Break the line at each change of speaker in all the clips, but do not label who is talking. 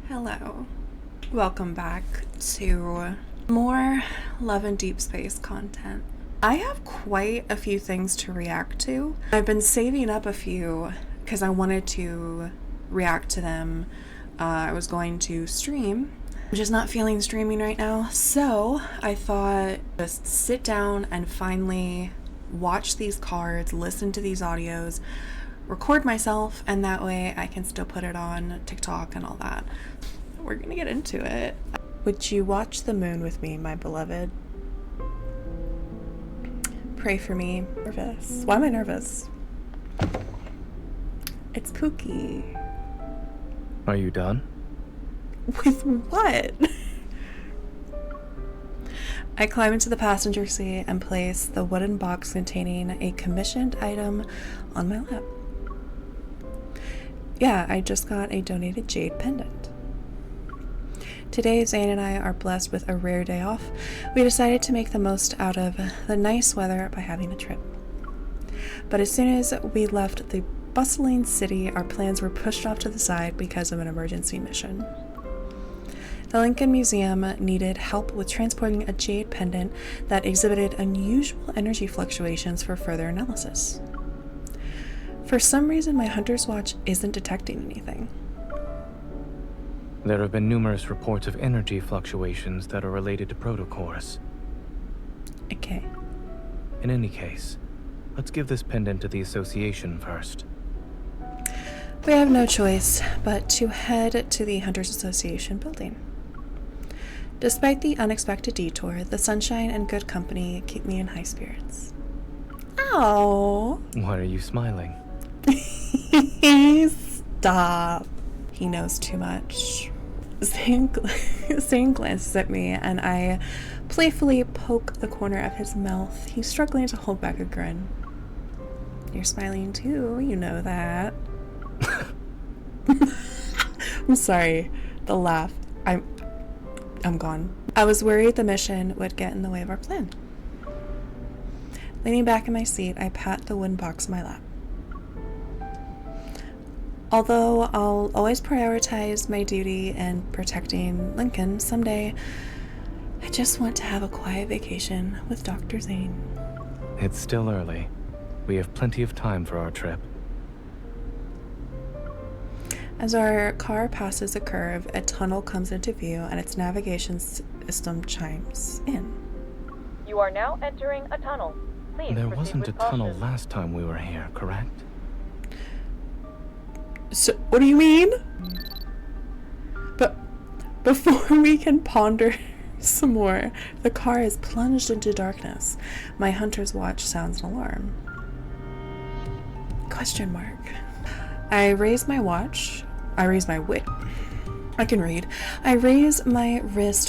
Hello. Welcome back to more Love and Deep Space content. I have quite a few things to react to. I've been saving up a few because I wanted to react to them. I was going to stream. I'm just not feeling streaming right now. So I thought just sit down and finally watch these cards, listen to these audios, record myself, and that way I can still put it on TikTok and all that. We're gonna get into it. Would you watch the moon with me, my beloved? Pray for me. Nervous. Why am I nervous? It's Pookie.
Are you done?
With what? I climb into the passenger seat and place the wooden box containing a commissioned item on my lap. Yeah, I just got a donated jade pendant. Today, Zane and I are blessed with a rare day off. We decided to make the most out of the nice weather by having a trip. But as soon as we left the bustling city, our plans were pushed off to the side because of an emergency mission. The Lincoln Museum needed help with transporting a jade pendant that exhibited unusual energy fluctuations for further analysis. For some reason, my hunter's watch isn't detecting anything.
There have been numerous reports of energy fluctuations that are related to protocores.
Okay.
In any case, let's give this pendant to the Association first.
We have no choice but to head to the Hunters Association building. Despite the unexpected detour, the sunshine and good company keep me in high spirits. Ow!
Why are you smiling?
Stop. He knows too much. Zane glances at me and I playfully poke the corner of his mouth. He's struggling to hold back a grin. You're smiling too, you know that. I'm sorry. The laugh. I'm gone. I was worried the mission would get in the way of our plan. Leaning back in my seat, I pat the wooden box in my lap. Although I'll always prioritize my duty in protecting Lincoln, someday I just want to have a quiet vacation with Dr. Zane.
It's still early. We have plenty of time for our trip.
As our car passes a curve, a tunnel comes into view and its navigation system chimes in.
You are now entering a tunnel. Please
There
proceed
wasn't a
with
tunnel
caution.
last time we were here, correct?
So, what do you mean? But before we can ponder some more, the car is plunged into darkness. My hunter's watch sounds an alarm. Question mark. I raise my wrist,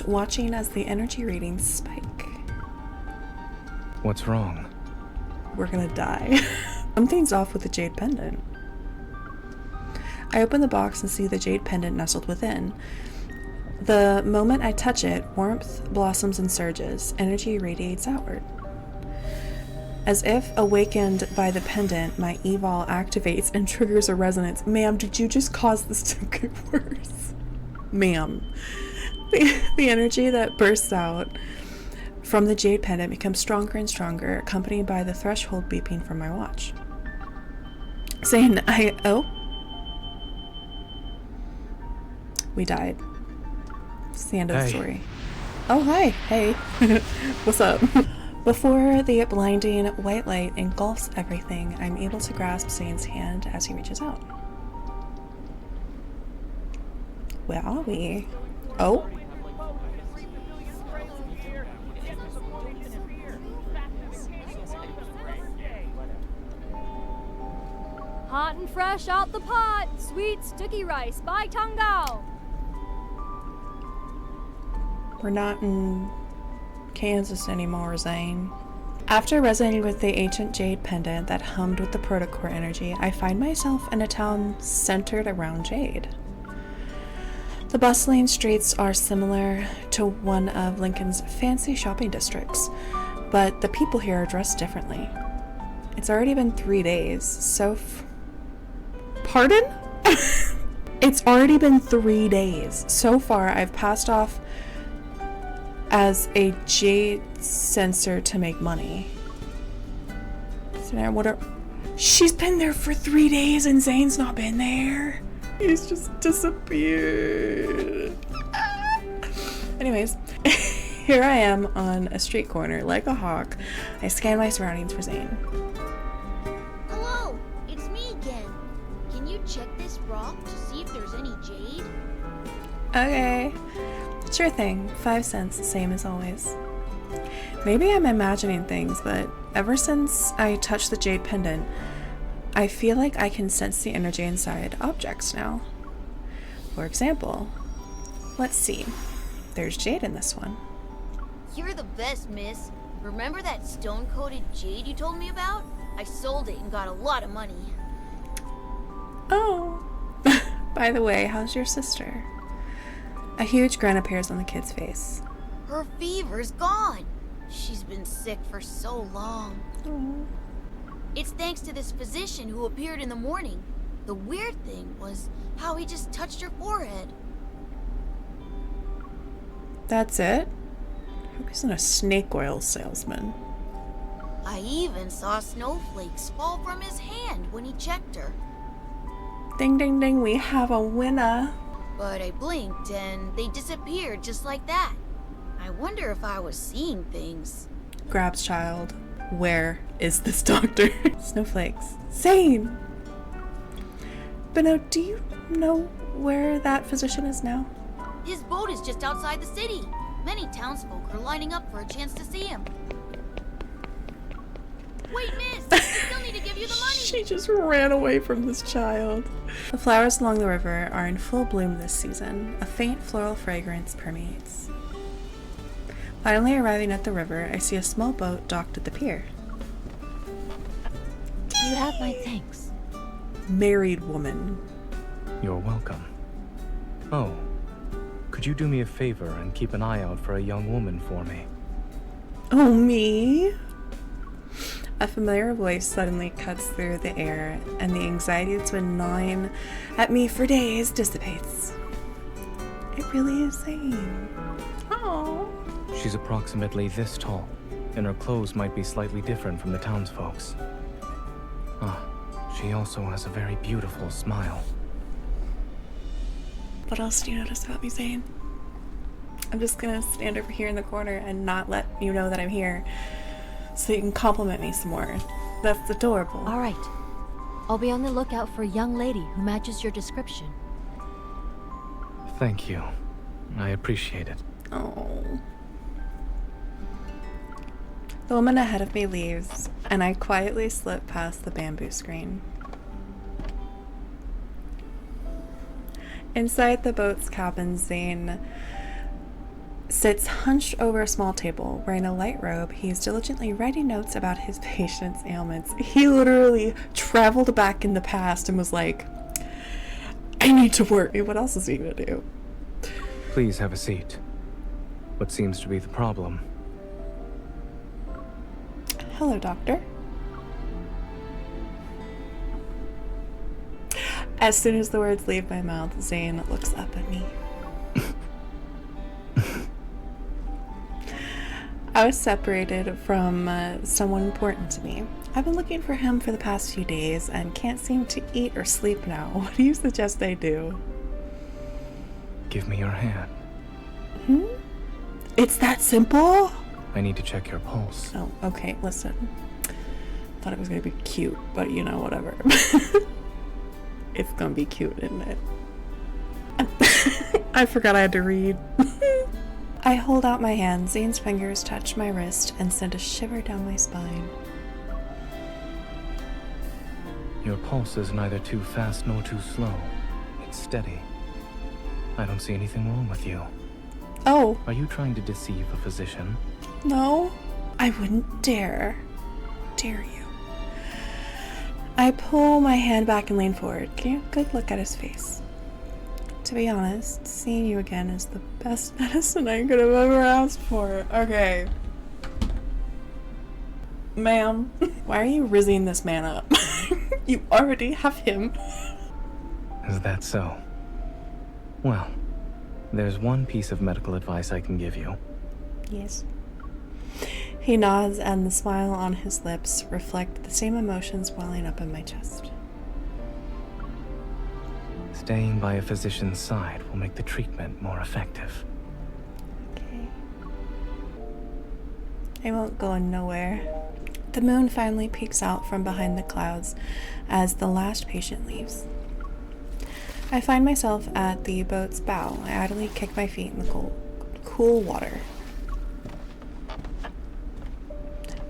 watching as the energy readings spike.
What's wrong?
We're gonna die. Something's off with the jade pendant. I open the box and see the jade pendant nestled within. The moment I touch it, warmth blossoms and surges. Energy radiates outward. As if awakened by the pendant, my evol activates and triggers a resonance. Ma'am, did you just cause this to get worse? Ma'am. The energy that bursts out from the jade pendant becomes stronger and stronger, accompanied by the threshold beeping from my watch. Saying, we died. It's the end of the story. Oh, hi. Hey. What's up? Before the blinding white light engulfs everything, I'm able to grasp Zane's hand as he reaches out. Where are we? Oh?
Hot and fresh out the pot, sweet sticky rice by Tangao.
We're not in Kansas anymore, Zane. After resonating with the ancient jade pendant that hummed with the protocore energy, I find myself in a town centered around jade. The bustling streets are similar to one of Lincoln's fancy shopping districts, but the people here are dressed differently. It's already been 3 days, so Pardon? It's It's already been 3 days. So far, I've passed off as a jade sensor to make money. So now what are... She's been there for 3 days and Zayne's not been there. He's just disappeared. Anyways, here I am on a street corner like a hawk. I scan my surroundings for Zayne.
Hello, it's me again. Can you check this rock to see if there's any jade?
Okay. Sure thing. 5 cents, same as always. Maybe I'm imagining things, but ever since I touched the jade pendant, I feel like I can sense the energy inside objects now. For example, let's see. There's jade in this one.
You're the best, miss. Remember that stone-coated jade you told me about? I sold it and got a lot of money.
Oh. By the way, how's your sister? A huge grin appears on the kid's face.
Her fever's gone. She's been sick for so long.
Oh.
It's thanks to this physician who appeared in the morning. The weird thing was how he just touched her forehead.
That's it? Who isn't a snake oil salesman?
I even saw snowflakes fall from his hand when he checked her.
Ding ding ding, we have a winner.
But I blinked and they disappeared just like that. I wonder if I was seeing things.
Grabs child. Where is this doctor? Snowflakes. Zayne! But now, do you know where that physician is now?
His boat is just outside the city. Many townsfolk are lining up for a chance to see him. Wait, miss! I still need to give you the money!
She just ran away from this child. The flowers along the river are in full bloom this season. A faint floral fragrance permeates. Finally arriving at the river, I see a small boat docked at the pier.
You have my thanks.
Married woman.
You're welcome. Oh, could you do me a favor and keep an eye out for a young woman for me?
Oh, me? A familiar voice suddenly cuts through the air, and the anxiety that's been gnawing at me for days dissipates. It really is Zayne. Oh.
She's approximately this tall, and her clothes might be slightly different from the townsfolk's. Ah, she also has a very beautiful smile.
What else do you notice about me, Zayne? I'm just gonna stand over here in the corner and not let you know that I'm here, so you can compliment me some more. That's adorable.
All right. I'll be on the lookout for a young lady who matches your description.
Thank you. I appreciate it.
Oh. The woman ahead of me leaves, and I quietly slip past the bamboo screen. Inside the boat's cabin, Zayne sits hunched over a small table. Wearing a light robe, he is diligently writing notes about his patient's ailments. He literally traveled back in the past and was like, I need to work. What else is he gonna do?
Please have a seat. What seems to be the problem?
Hello, doctor. As soon as the words leave my mouth, Zayne looks up at me. I was separated from someone important to me. I've been looking for him for the past few days and can't seem to eat or sleep now. What do you suggest I do?
Give me your hand.
It's that simple?
I need to check your pulse.
Oh, okay, listen. Thought it was gonna be cute, but you know, whatever. It's gonna be cute, isn't it? I forgot I had to read. I hold out my hand. Zayne's fingers touch my wrist and send a shiver down my spine.
Your pulse is neither too fast nor too slow. It's steady. I don't see anything wrong with you.
Oh,
Are you trying to deceive a physician?
no. I wouldn't dare. Dare you. I pull my hand back and lean forward. Get a good look at his face. To be honest, seeing you again is the best medicine I could have ever asked for. Okay. Ma'am, why are you rizzing this man up? You already have him.
Is that so? Well, there's one piece of medical advice I can give you.
Yes. He nods, and the smile on his lips reflect the same emotions welling up in my chest.
Staying by a physician's side will make the treatment more effective.
Okay. I won't go nowhere. The moon finally peeks out from behind the clouds as the last patient leaves. I find myself at the boat's bow. I idly kick my feet in the cool water.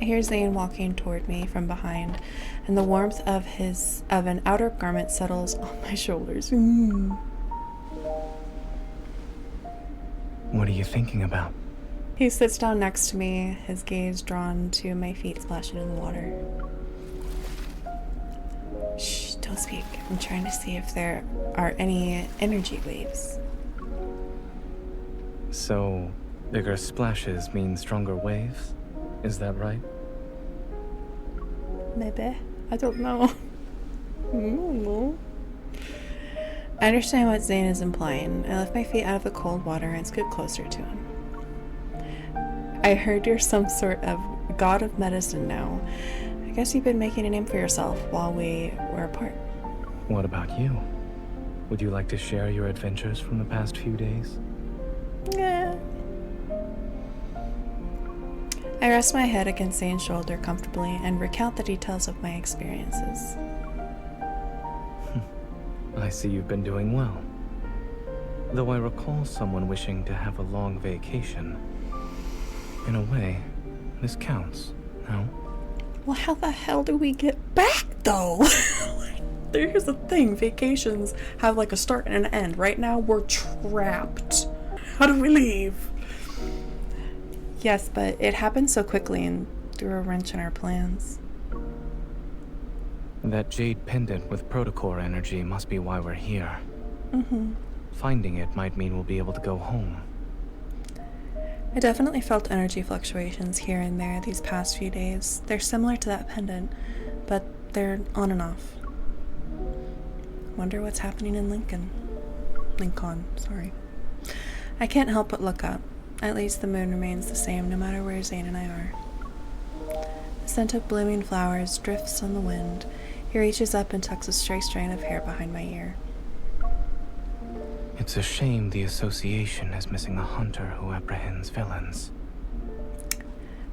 I hear Zayne walking toward me from behind, and the warmth of an outer garment settles on my shoulders.
What are you thinking about?
He sits down next to me, his gaze drawn to my feet splashing in the water. Shh, don't speak. I'm trying to see if there are any energy waves.
So, bigger splashes mean stronger waves? Is that right?
Maybe. I don't know. I understand what Zayne is implying. I lift my feet out of the cold water and scoot closer to him. I heard you're some sort of god of medicine now. I guess you've been making a name for yourself while we were apart.
What about you? Would you like to share your adventures from the past few days?
Yeah. I rest my head against Zayne's shoulder comfortably and recount the details of my experiences.
I see you've been doing well. Though I recall someone wishing to have a long vacation. In a way, this counts, no?
Well, how the hell do we get back, though? Here's the thing, vacations have like a start and an end. Right now, we're trapped. How do we leave? Yes, but it happened so quickly and threw a wrench in our plans.
That jade pendant with protocore energy must be why we're here.
Mm-hmm.
Finding it might mean we'll be able to go home.
I definitely felt energy fluctuations here and there these past few days. They're similar to that pendant, but they're on and off. Wonder what's happening in Lincoln. Sorry. I can't help but look up. At least the moon remains the same no matter where Zayne and I are. The scent of blooming flowers drifts on the wind. He reaches up and tucks a stray strand of hair behind my ear.
It's a shame the association is missing a hunter who apprehends villains.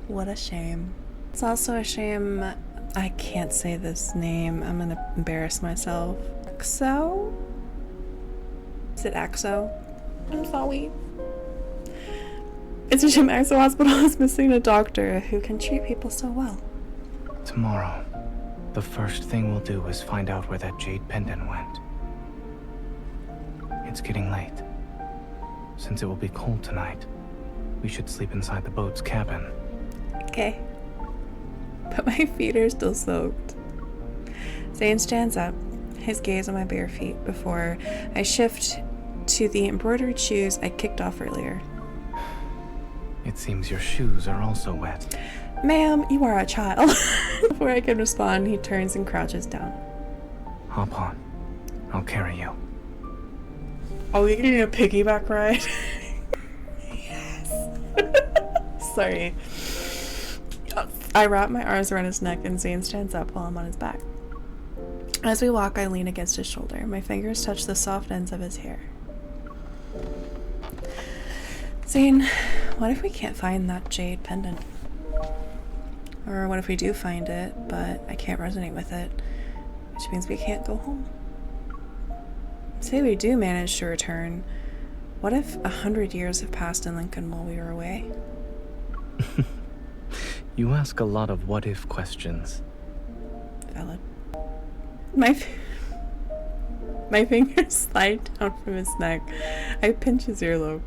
What a shame. It's also a shame I can't say this name. I'm gonna embarrass myself. Axo? Is it Axo? I'm sorry. It's a shame Axo Hospital is missing a doctor who can treat people so well.
Tomorrow, the first thing we'll do is find out where that jade pendant went. It's getting late. Since it will be cold tonight, we should sleep inside the boat's cabin.
Okay. But my feet are still soaked. Zayne stands up, his gaze on my bare feet before I shift to the embroidered shoes I kicked off earlier.
It seems your shoes are also wet.
Ma'am, you are a child. Before I can respond, he turns and crouches down.
Hop on. I'll carry you.
Are we getting a piggyback ride? Yes. Sorry. I wrap my arms around his neck and Zayne stands up while I'm on his back. As we walk, I lean against his shoulder. My fingers touch the soft ends of his hair. Zayne, what if we can't find that jade pendant? Or what if we do find it, but I can't resonate with it, which means we can't go home? Say we do manage to return. What if 100 years have passed in Lincoln while we were away?
You ask a lot of what-if questions.
Valid. My fingers slide down from his neck. I pinch his earlobe.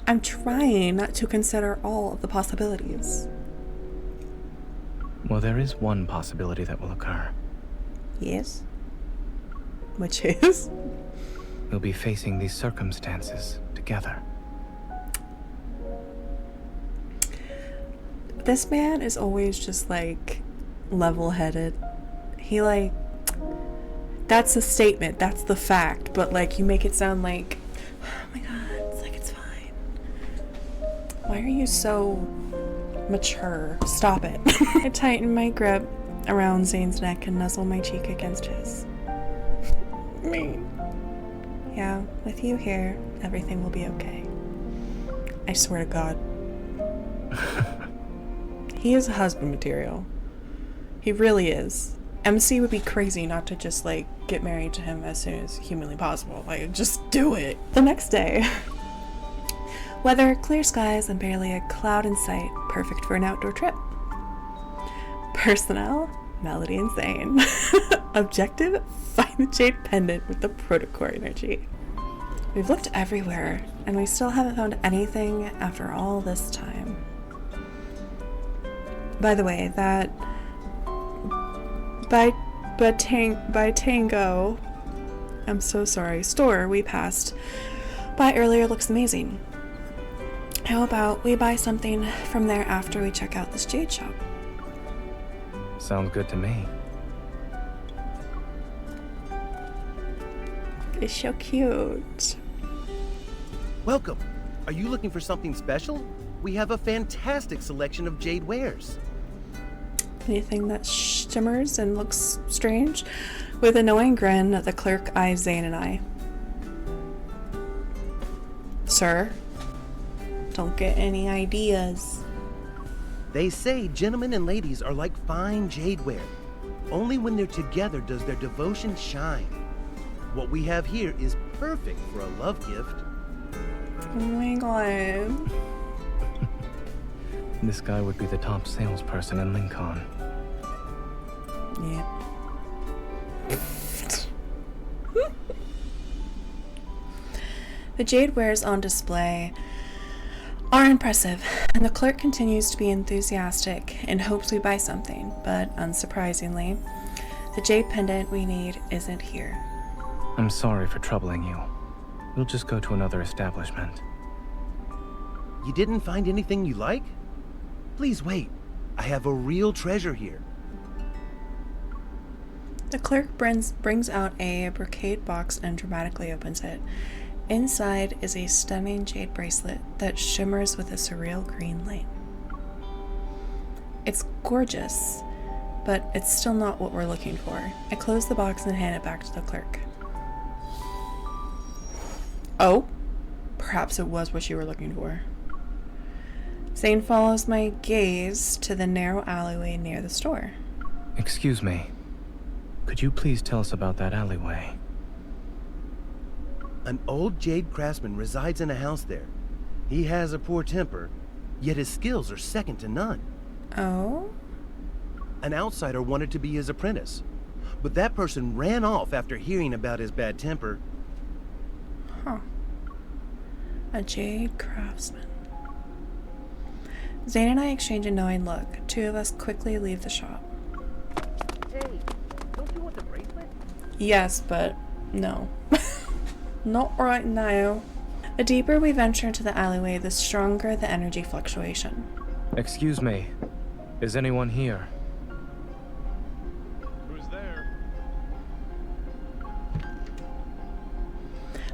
I'm trying not to consider all of the possibilities.
Well, there is one possibility that will occur.
Yes? Which is?
We'll be facing these circumstances together.
This man is always just like level-headed. He like, that's a statement, that's the fact, but like you make it sound like Oh my god, it's like it's fine. Why are you so mature? Stop it. I tighten my grip around Zayne's neck and nuzzle my cheek against his. Me. Yeah, with you here, everything will be okay. I swear to God. He is husband material. He really is. MC would be crazy not to just, like, get married to him as soon as humanly possible. Like, just do it. The next day. Weather, clear skies, and barely a cloud in sight. Perfect for an outdoor trip. Personnel, Melody and Zayne. Objective, find the jade pendant with the protocore energy. We've looked everywhere, and we still haven't found anything after all this time. By the way, that by Tango, I'm so sorry, store we passed by earlier looks amazing. How about we buy something from there after we check out this jade shop?
Sounds good to me.
It's so cute.
Welcome. Are you looking for something special? We have a fantastic selection of jade wares.
Anything that shimmers and looks strange? With a knowing grin, the clerk eyes Zayne and I. Sir, don't get any ideas.
They say gentlemen and ladies are like fine jade ware. Only when they're together does their devotion shine. What we have here is perfect for a love gift.
Oh my god.
This guy would be the top salesperson in Lincoln.
Yeah. The jade wares on display are impressive, and the clerk continues to be enthusiastic in hopes we buy something, but unsurprisingly, the jade pendant we need isn't here.
I'm sorry for troubling you. We'll just go to another establishment.
You didn't find anything you like? Please wait. I have a real treasure here.
The clerk brings out a brocade box and dramatically opens it. Inside is a stunning jade bracelet that shimmers with a surreal green light. It's gorgeous, but it's still not what we're looking for. I close the box and hand it back to the clerk. Oh, perhaps it was what you were looking for. Zayne follows my gaze to the narrow alleyway near the store.
Excuse me. Could you please tell us about that alleyway?
An old jade craftsman resides in a house there. He has a poor temper, yet his skills are second to none.
Oh?
An outsider wanted to be his apprentice, but that person ran off after hearing about his bad temper.
Huh. A jade craftsman. Zayne and I exchange a knowing look. Two of us quickly leave the shop.
Hey, don't you want the bracelet?
Yes, but no. Not right now. The deeper we venture into the alleyway, the stronger the energy fluctuation.
Excuse me. Is anyone here?
Who's there?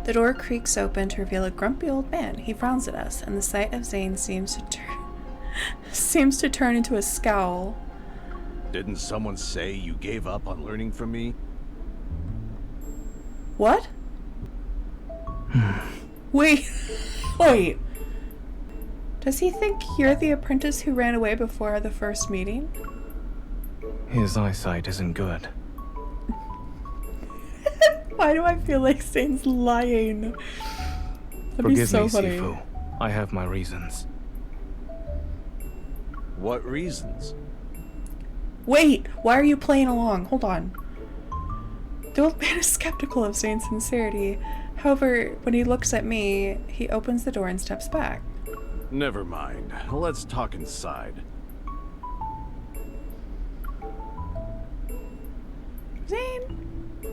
The door creaks open to reveal a grumpy old man. He frowns at us, and the sight of Zayne seems to turn into a scowl.
Didn't someone say you gave up on learning from me?
What? Wait. Wait. Does he think you're the apprentice who ran away before the first meeting?
His eyesight isn't good.
Why do I feel like Zayne's lying? That'd be
Forgive
so
me,
funny.
Sifu. I have my reasons.
What reasons?
Wait, why are you playing along? Hold on. The old man is skeptical of Zayne's sincerity. However, when he looks at me, he opens the door and steps back.
Never mind. Let's talk inside.
Zayne,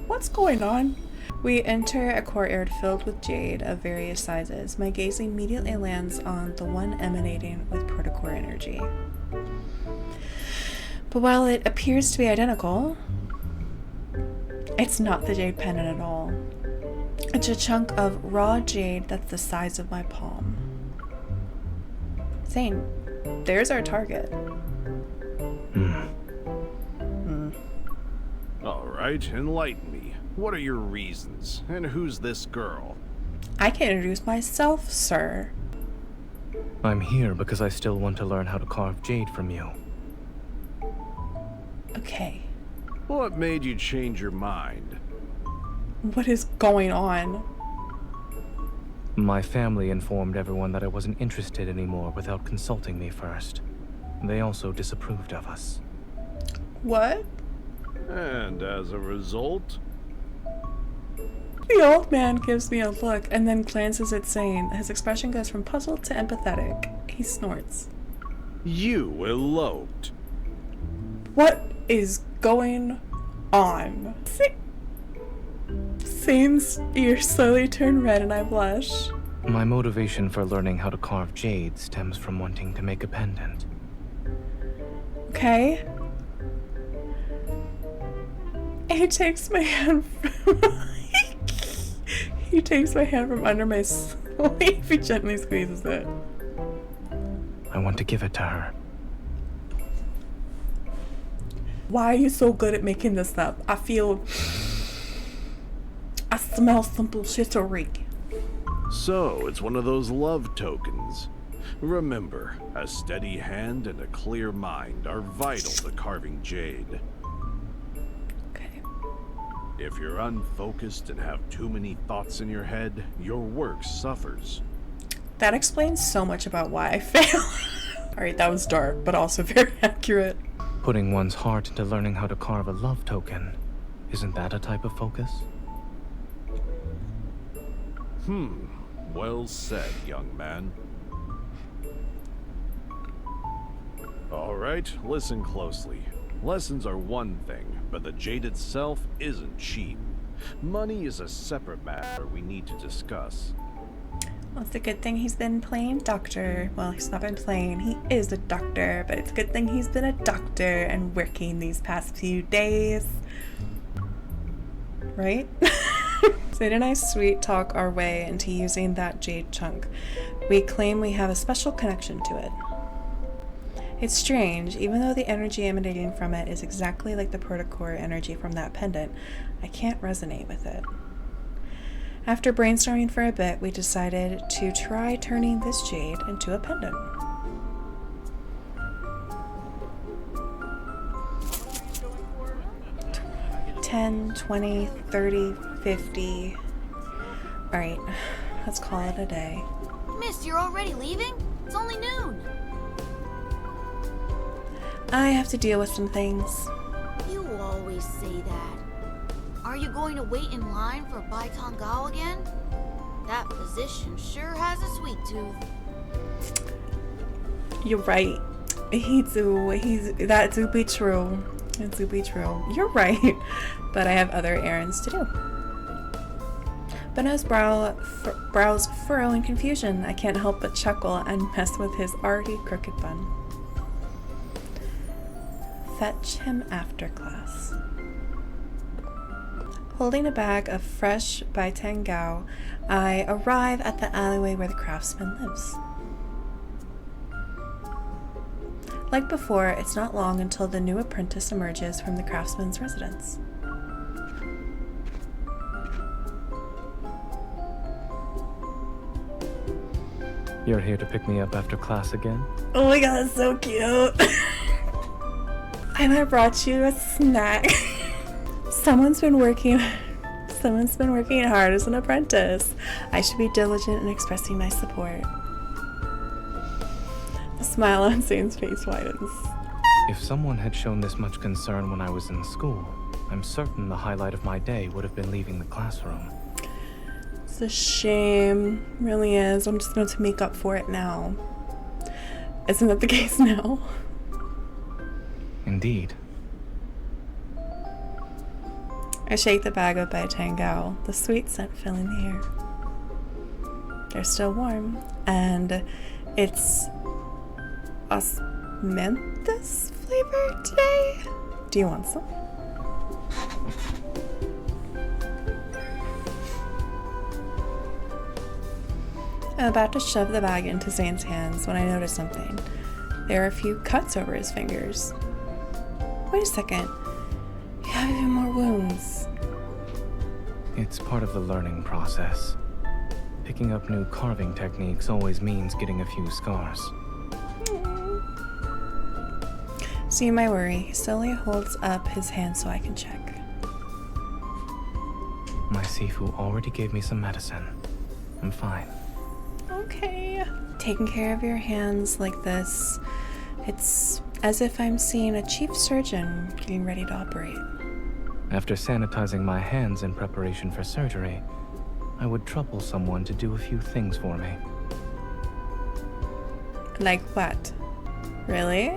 what's going on? We enter a courtyard filled with jade of various sizes. My gaze immediately lands on the one emanating with protocore energy. But while it appears to be identical, it's not the jade pendant at all. It's a chunk of raw jade that's the size of my palm. Zayne, there's our target.
All right, enlighten me. What are your reasons? And who's this girl?
I can introduce myself, sir.
I'm here because I still want to learn how to carve jade from you.
Okay.
What made you change your mind?
What is going on?
My family informed everyone that I wasn't interested anymore without consulting me first. They also disapproved of us.
What?
And as a result?
The old man gives me a look and then glances at Zayne. His expression goes from puzzled to empathetic. He snorts.
You eloped.
What is going on? Zayne's ears slowly turn red and I blush.
My motivation for learning how to carve jade stems from wanting to make a pendant.
Okay. He takes my hand from he takes my hand from under my sleeve. He gently squeezes it.
I want to give it to her.
Why are you so good at making this up? I smell some bullshittery.
So, it's one of those love tokens. Remember, a steady hand and a clear mind are vital to carving jade.
Okay.
If you're unfocused and have too many thoughts in your head, your work suffers.
That explains so much about why I fail. Alright, that was dark, but also very accurate.
Putting one's heart into learning how to carve a love token, isn't that a type of focus?
Well said, young man. All right, listen closely. Lessons are one thing, but the jade itself isn't cheap. Money is a separate matter we need to discuss.
Well, it's a good thing he's been playing doctor. Well, he's not been playing. He is a doctor, but it's a good thing he's been a doctor and working these past few days. Right? Zayne and I sweet talk our way into using that jade chunk. We claim we have a special connection to it. It's strange, even though the energy emanating from it is exactly like the protocore energy from that pendant, I can't resonate with it. After brainstorming for a bit, we decided to try turning this jade into a pendant. $10, $20, $30, $50. Alright, let's call it a day.
Miss, you're already leaving? It's only noon.
I have to deal with some things.
You always say that. Are you going to wait in line for Bai Tongao again? That physician sure has a sweet tooth.
You're right. That do be true. It do be true. You're right. But I have other errands to do. Benno's brows furrow in confusion. I can't help but chuckle and mess with his already crooked bun. Fetch him after class. Holding a bag of fresh Bai Tangao, I arrive at the alleyway where the craftsman lives. Like before, it's not long until the new apprentice emerges from the craftsman's residence.
You're here to pick me up after class again?
Oh my god, that's so cute! And I brought you a snack. Someone's been working hard as an apprentice. I should be diligent in expressing my support. The smile on Zayne's face widens.
If someone had shown this much concern when I was in school, I'm certain the highlight of my day would have been leaving the classroom.
It's a shame. It really is. I'm just going to make up for it now. Isn't that the case now?
Indeed.
I shake the bag of Bai Tangao, the sweet scent filling the air. They're still warm, and it's osmanthus flavor today. Do you want some? I'm about to shove the bag into Zayne's hands when I notice something. There are a few cuts over his fingers. Wait a second. You have even more wounds.
It's part of the learning process. Picking up new carving techniques always means getting a few scars.
See my worry. He slowly holds up his hand so I can check.
My Sifu already gave me some medicine. I'm fine.
Okay. Taking care of your hands like this, it's as if I'm seeing a chief surgeon getting ready to operate.
After sanitizing my hands in preparation for surgery, I would trouble someone to do a few things for me.
Like what? Really?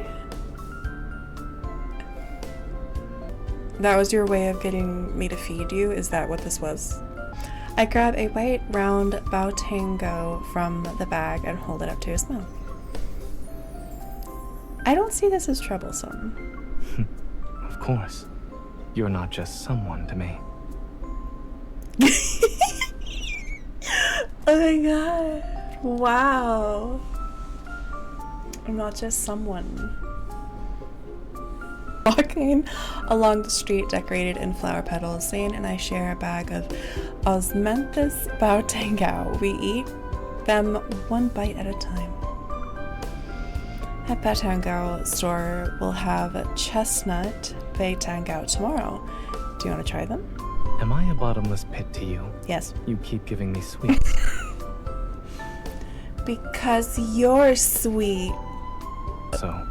That was your way of getting me to feed you? Is that what this was? I grab a white round bao tango from the bag and hold it up to his mouth. I don't see this as troublesome.
Of course. You're not just someone to me.
Oh my god. Wow. I'm not just someone. Walking along the street decorated in flower petals, Zayne and I share a bag of osmanthus bao tangao. We eat them one bite at a time. At Bao Tangao store, we'll have chestnut bei tangao tomorrow. Do you want to try them?
Am I a bottomless pit to you?
Yes.
You keep giving me sweets.
Because you're sweet.
So,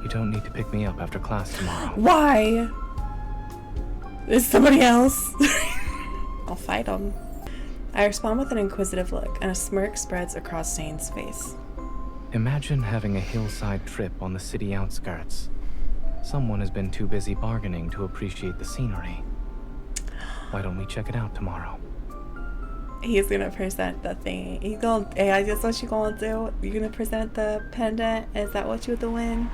you don't need to pick me up after class tomorrow.
Why? Is somebody else? I'll fight him. I respond with an inquisitive look, and a smirk spreads across Zayne's face.
Imagine having a hillside trip on the city outskirts. Someone has been too busy bargaining to appreciate the scenery. Why don't we check it out tomorrow?
He's gonna present the thing. He's gonna, hey, that's what you gonna do? You're gonna present the pendant? Is that what you doing?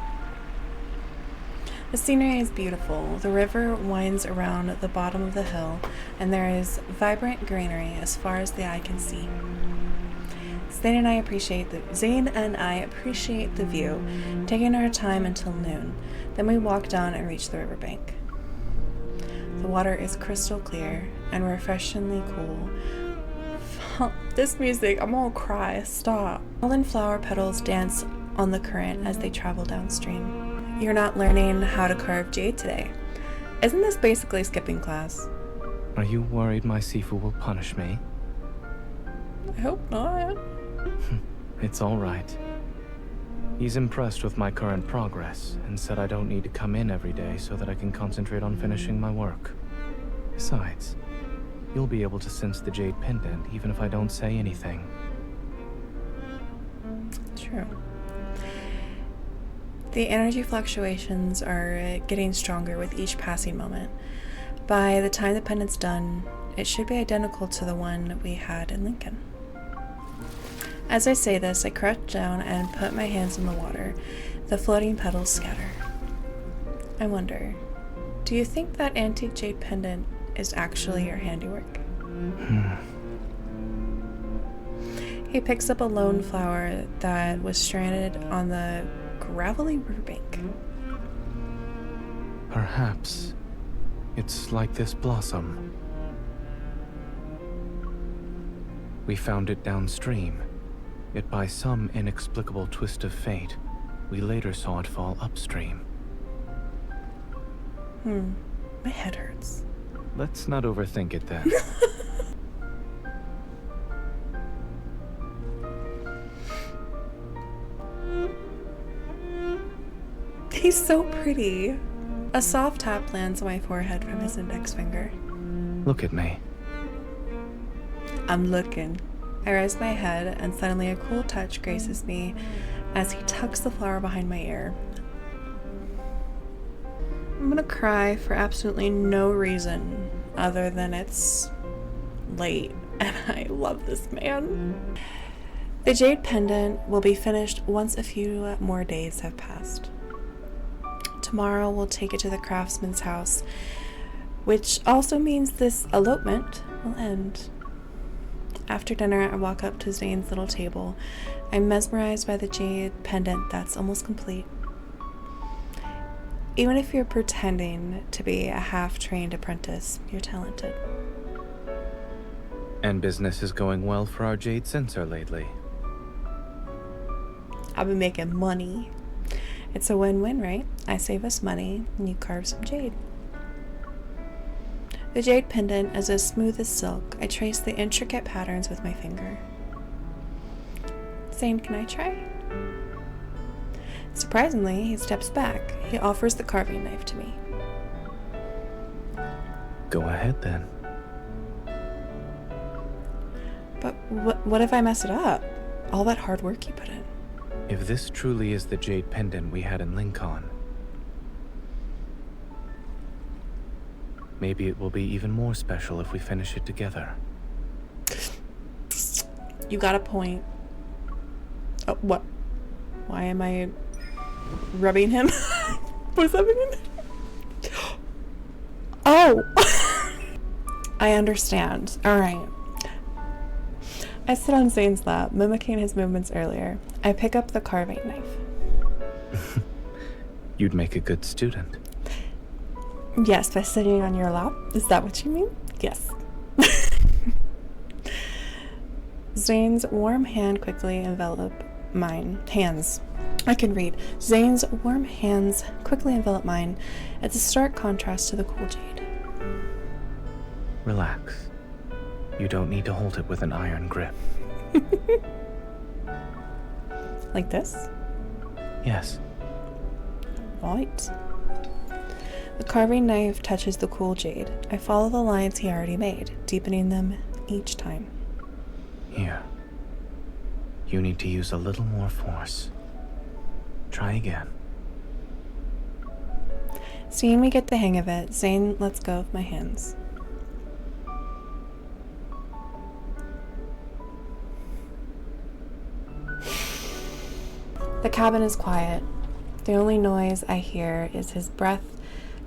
The scenery is beautiful. The river winds around the bottom of the hill, and there is vibrant greenery as far as the eye can see. Zayne and I appreciate the view, taking our time until noon. Then we walk down and reach the riverbank. The water is crystal clear and refreshingly cool. This music, I'm gonna cry. Stop. Fallen flower petals dance on the current as they travel downstream. You're not learning how to carve jade today. Isn't this basically skipping class?
Are you worried my Sifu will punish me?
I hope not.
It's all right. He's impressed with my current progress and said I don't need to come in every day so that I can concentrate on finishing my work. Besides, you'll be able to sense the jade pendant even if I don't say anything.
True. The energy fluctuations are getting stronger with each passing moment. By the time the pendant's done, it should be identical to the one we had in Lincoln. As I say this, I crouch down and put my hands in the water. The floating petals scatter. I wonder, do you think that antique jade pendant is actually your handiwork? He picks up a lone flower that was stranded on the gravelly riverbank.
Perhaps it's like this blossom. We found it downstream. Yet by some inexplicable twist of fate, we later saw it fall upstream.
My head hurts.
Let's not overthink it then.
He's so pretty. A soft tap lands on my forehead from his index finger.
Look at me.
I'm looking. I raise my head, and suddenly a cool touch graces me as he tucks the flower behind my ear. I'm gonna cry for absolutely no reason other than it's late and I love this man. The jade pendant will be finished once a few more days have passed. Tomorrow we'll take it to the craftsman's house, which also means this elopement will end. After dinner, I walk up to Zayne's little table. I'm mesmerized by the jade pendant that's almost complete. Even if you're pretending to be a half-trained apprentice, you're talented.
And business is going well for our jade sensor lately.
I've been making money. It's a win-win, right? I save us money, and you carve some jade. The jade pendant is as smooth as silk. I trace the intricate patterns with my finger. Zayne, can I try? Surprisingly, he steps back. He offers the carving knife to me.
Go ahead then.
But what if I mess it up? All that hard work you put in.
If this truly is the jade pendant we had in Lincoln, maybe it will be even more special if we finish it together.
You got a point. Oh, what? Why am I rubbing him? What's happening? Oh! I understand. Alright. I sit on Zayne's lap, mimicking his movements earlier. I pick up the carving knife.
You'd make a good student.
Yes, by sitting on your lap? Is that what you mean? Yes. Zayne's warm hand quickly enveloped mine. Hands. I can read. Zayne's warm hands quickly envelop mine. It's a stark contrast to the cool jade.
Relax. You don't need to hold it with an iron grip.
Like this?
Yes.
Right. The carving knife touches the cool jade. I follow the lines he already made, deepening them each time.
Here. You need to use a little more force. Try again.
Seeing me get the hang of it, Zayne lets go of my hands. The cabin is quiet. The only noise I hear is his breath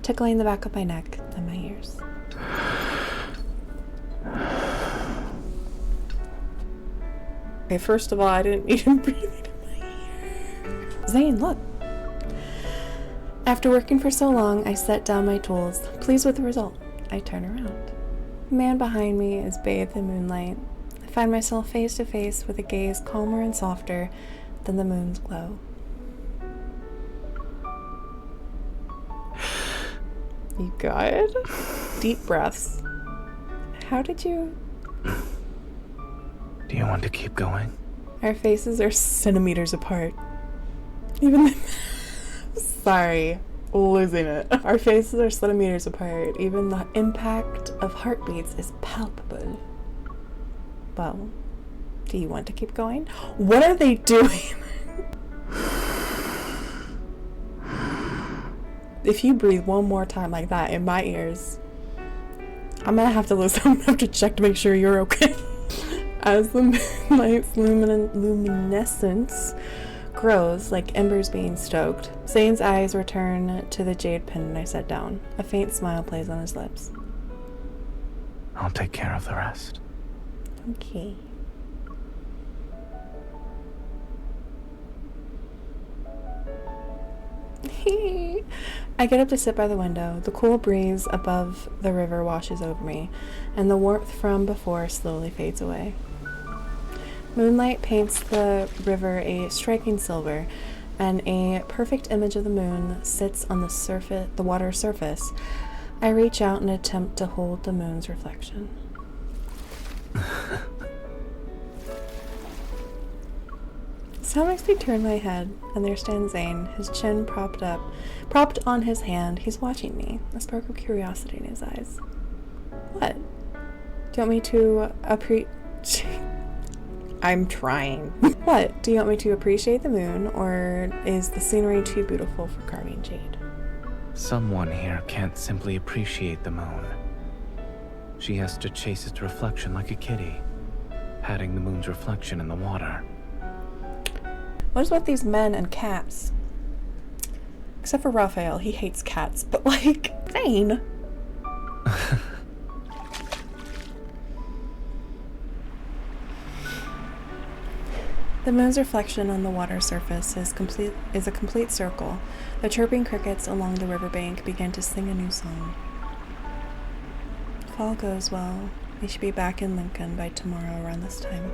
tickling the back of my neck and my ears. Okay, first of all, I didn't need him breathing in my ear. Zayne, look. After working for so long, I set down my tools. Pleased with the result, I turn around. The man behind me is bathed in moonlight. I find myself face to face with a gaze calmer and softer than the moon's glow. You good? Deep breaths. How did you...
Do you want to keep going?
Our faces are centimeters apart. Even the... Sorry, losing it. Our faces are centimeters apart. Even the impact of heartbeats is palpable. Well, do you want to keep going? What are they doing? If you breathe one more time like that in my ears, I'm gonna have to listen. I'm gonna have to check to make sure you're okay. As the moonlight's luminescence grows like embers being stoked, Zayne's eyes return to the jade pendant I set down. A faint smile plays on his lips.
I'll take care of the rest.
Okay. I get up to sit by the window. The cool breeze above the river washes over me, and the warmth from before slowly fades away. Moonlight paints the river a striking silver, and a perfect image of the moon sits on the water's surface. I reach out and attempt to hold the moon's reflection. So makes me turn my head, and there stands Zayne, his chin propped on his hand. He's watching me, a spark of curiosity in his eyes. What? Do you want me to I'm trying. What? Do you want me to appreciate the moon, or is the scenery too beautiful for carving jade?
Someone here can't simply appreciate the moon. She has to chase its reflection like a kitty, patting the moon's reflection in the water.
What is with these men and cats? Except for Raphael, he hates cats, but like, Zayne. The moon's reflection on the water surface is a complete circle. The chirping crickets along the riverbank begin to sing a new song. If all goes well, we should be back in Lincoln by tomorrow around this time.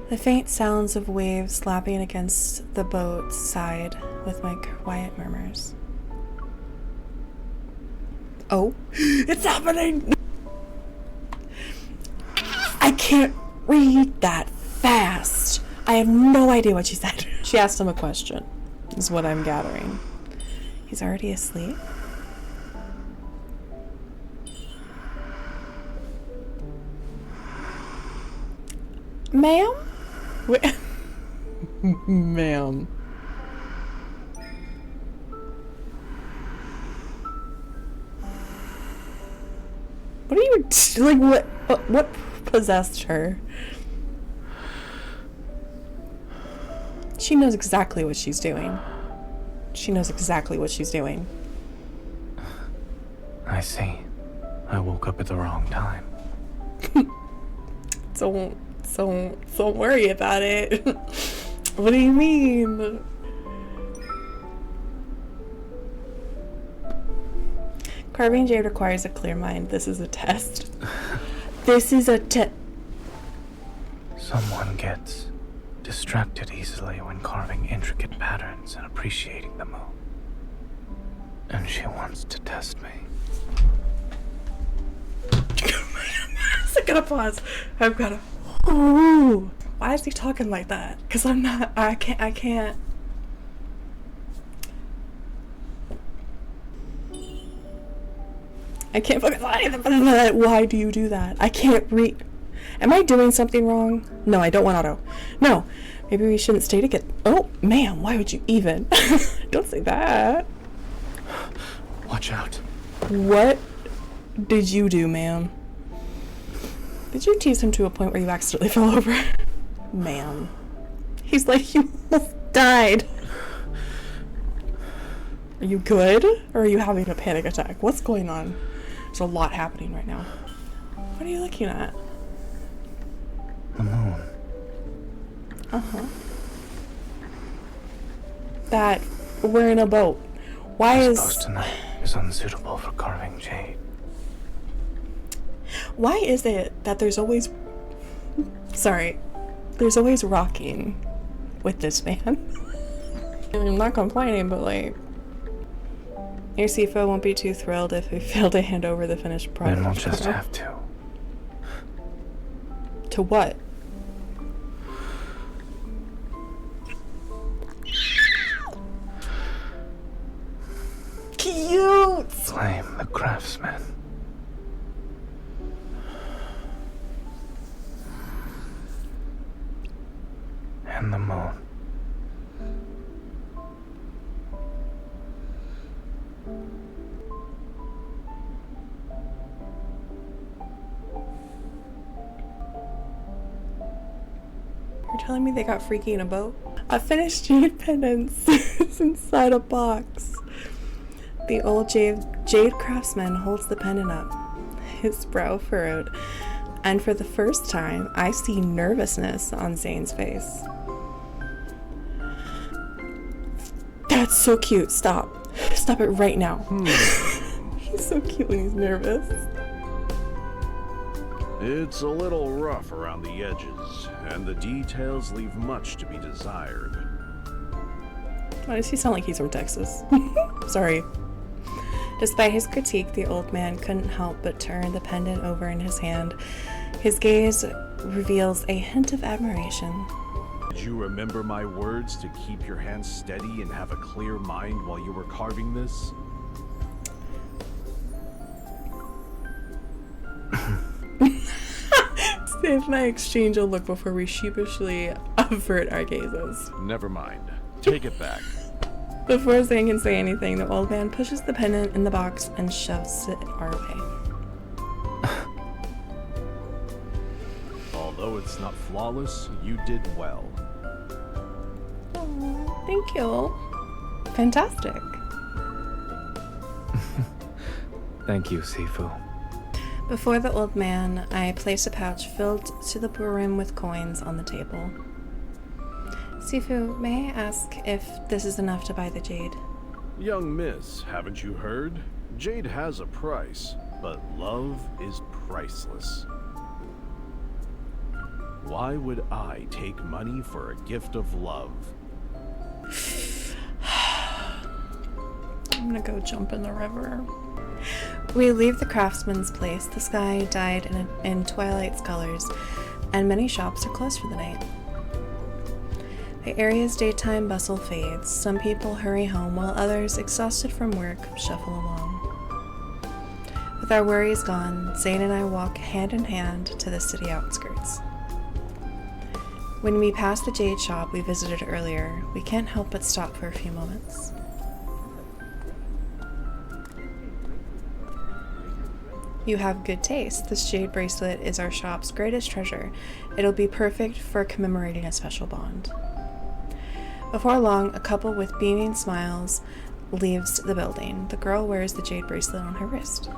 The faint sounds of waves slapping against the boat's side with my quiet murmurs. Oh, it's happening! I can't read that fast. I have no idea what she said. She asked him a question, is what I'm gathering. He's already asleep? Ma'am? Ma'am. What are you like? What possessed her? She knows exactly what she's doing. She knows exactly what she's doing.
I see. I woke up at the wrong time.
Don't worry about it. What do you mean? Carving jade requires a clear mind. This is a test. This is a test.
Someone gets distracted easily when carving intricate patterns and appreciating the moon. And she wants to test me.
I gotta pause. I've gotta. Ooh. Why is he talking like that? Because I'm not. I can't. I can't focus on anything. Why do you do that? I can't read. Am I doing something wrong? No, I don't want auto. No. Maybe we shouldn't stay together. Oh, ma'am, why would you even? Don't say that.
Watch out.
What did you do, ma'am? Did you tease him to a point where you accidentally fell over? Ma'am. He's like, you almost died. Are you good? Or are you having a panic attack? What's going on? There's a lot happening right now. What are you looking at?
The moon.
Uh-huh. That we're in a boat. Why
I
is...
suppose tonight is unsuitable for carving jade.
Why is it that there's always... Sorry. There's always rocking with this man? I'm not complaining, but like... Your CFO won't be too thrilled if we fail to hand over the finished product.
Then we'll just have to.
To what? Cute!
Blame the craftsman. And the moon.
You're telling me they got freaky in a boat? A finished jade pendant is inside a box. The old jade craftsman holds the pendant up, his brow furrowed, and for the first time, I see nervousness on Zayne's face. That's so cute. Stop. Stop it right now. He's so cute when he's nervous.
It's a little rough around the edges, and the details leave much to be desired.
Why does he sound like he's from Texas? Sorry. Despite his critique, the old man couldn't help but turn the pendant over in his hand. His gaze reveals a hint of admiration.
Did you remember my words to keep your hands steady and have a clear mind while you were carving this?
Steve and I exchange a look before we sheepishly avert our gazes.
Never mind. Take it back.
Before Zayne can say anything, the old man pushes the pendant in the box and shoves it our way.
Although it's not flawless, you did well.
Oh, thank you. Fantastic.
Thank you, Sifu.
Before the old man, I place a pouch filled to the brim with coins on the table. Sifu, may I ask if this is enough to buy the jade?
Young miss, haven't you heard? Jade has a price, but love is priceless. Why would I take money for a gift of love?
I'm gonna go jump in the river. We leave the craftsman's place, the sky dyed in twilight's colors, and many shops are closed for the night. The area's daytime bustle fades. Some people hurry home, while others, exhausted from work, shuffle along. With our worries gone, Zayne and I walk hand in hand to the city outskirts. When we pass the jade shop we visited earlier, we can't help but stop for a few moments. You have good taste. This jade bracelet is our shop's greatest treasure. It'll be perfect for commemorating a special bond. Before long, a couple with beaming smiles leaves the building. The girl wears the jade bracelet on her wrist.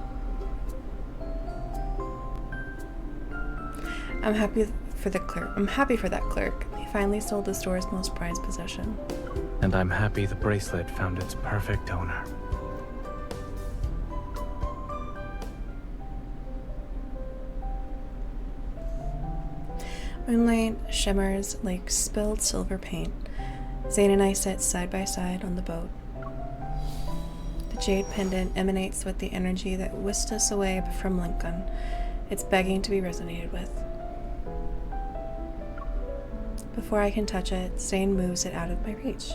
I'm happy for that clerk. He finally sold the store's most prized possession.
And I'm happy the bracelet found its perfect owner.
Moonlight shimmers like spilled silver paint. Zayne and I sit side by side on the boat. The jade pendant emanates with the energy that whisked us away from Lincoln. It's begging to be resonated with. Before I can touch it, Zayne moves it out of my reach.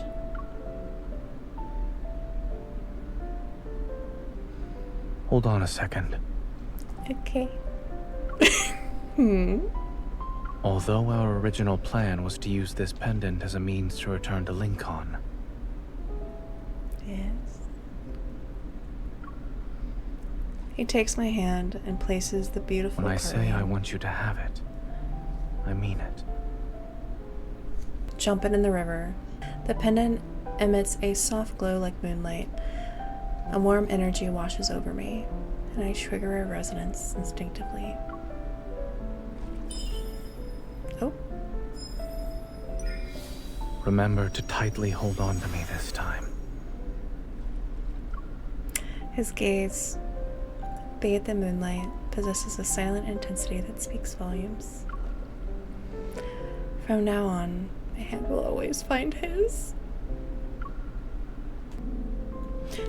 Hold on a second.
Okay.
Although our original plan was to use this pendant as a means to return to Lincoln.
Yes. He takes my hand and places the beautiful
When I say I
carving.
want you to have it, I mean it.
Jumping in the river. The pendant emits a soft glow like moonlight. A warm energy washes over me, and I trigger a resonance instinctively. Oh.
Remember to tightly hold on to me this time.
His gaze, bathed in moonlight, possesses a silent intensity that speaks volumes. From now on, my hand will always find his.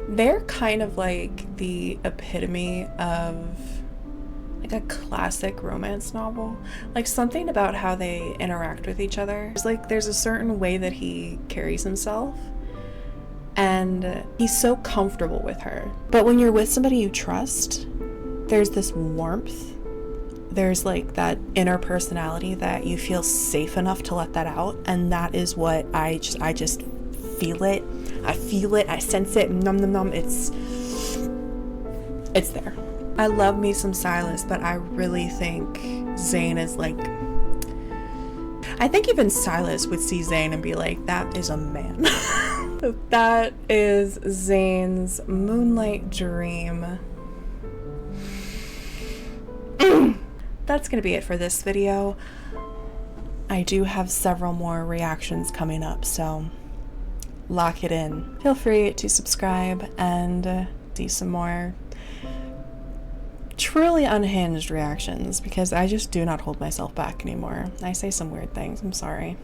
They're kind of like the epitome of like a classic romance novel. Like something about how they interact with each other. There's a certain way that he carries himself, and he's so comfortable with her. But when you're with somebody you trust, there's this warmth. There's like that inner personality that you feel safe enough to let that out, and that is what I just feel it. I feel it, I sense it, num num num, it's there. I love me some Silas, but I really think Zayne is like, I think even Silas would see Zayne and be like, that is a man. That is Zayne's Moonlight Dream. That's gonna be it for this video. I do have several more reactions coming up, so lock it in. Feel free to subscribe and see some more truly unhinged reactions, because I just do not hold myself back anymore. I say some weird things, I'm sorry.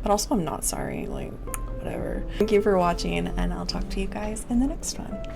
But also I'm not sorry, like, whatever. Thank you for watching, and I'll talk to you guys in the next one.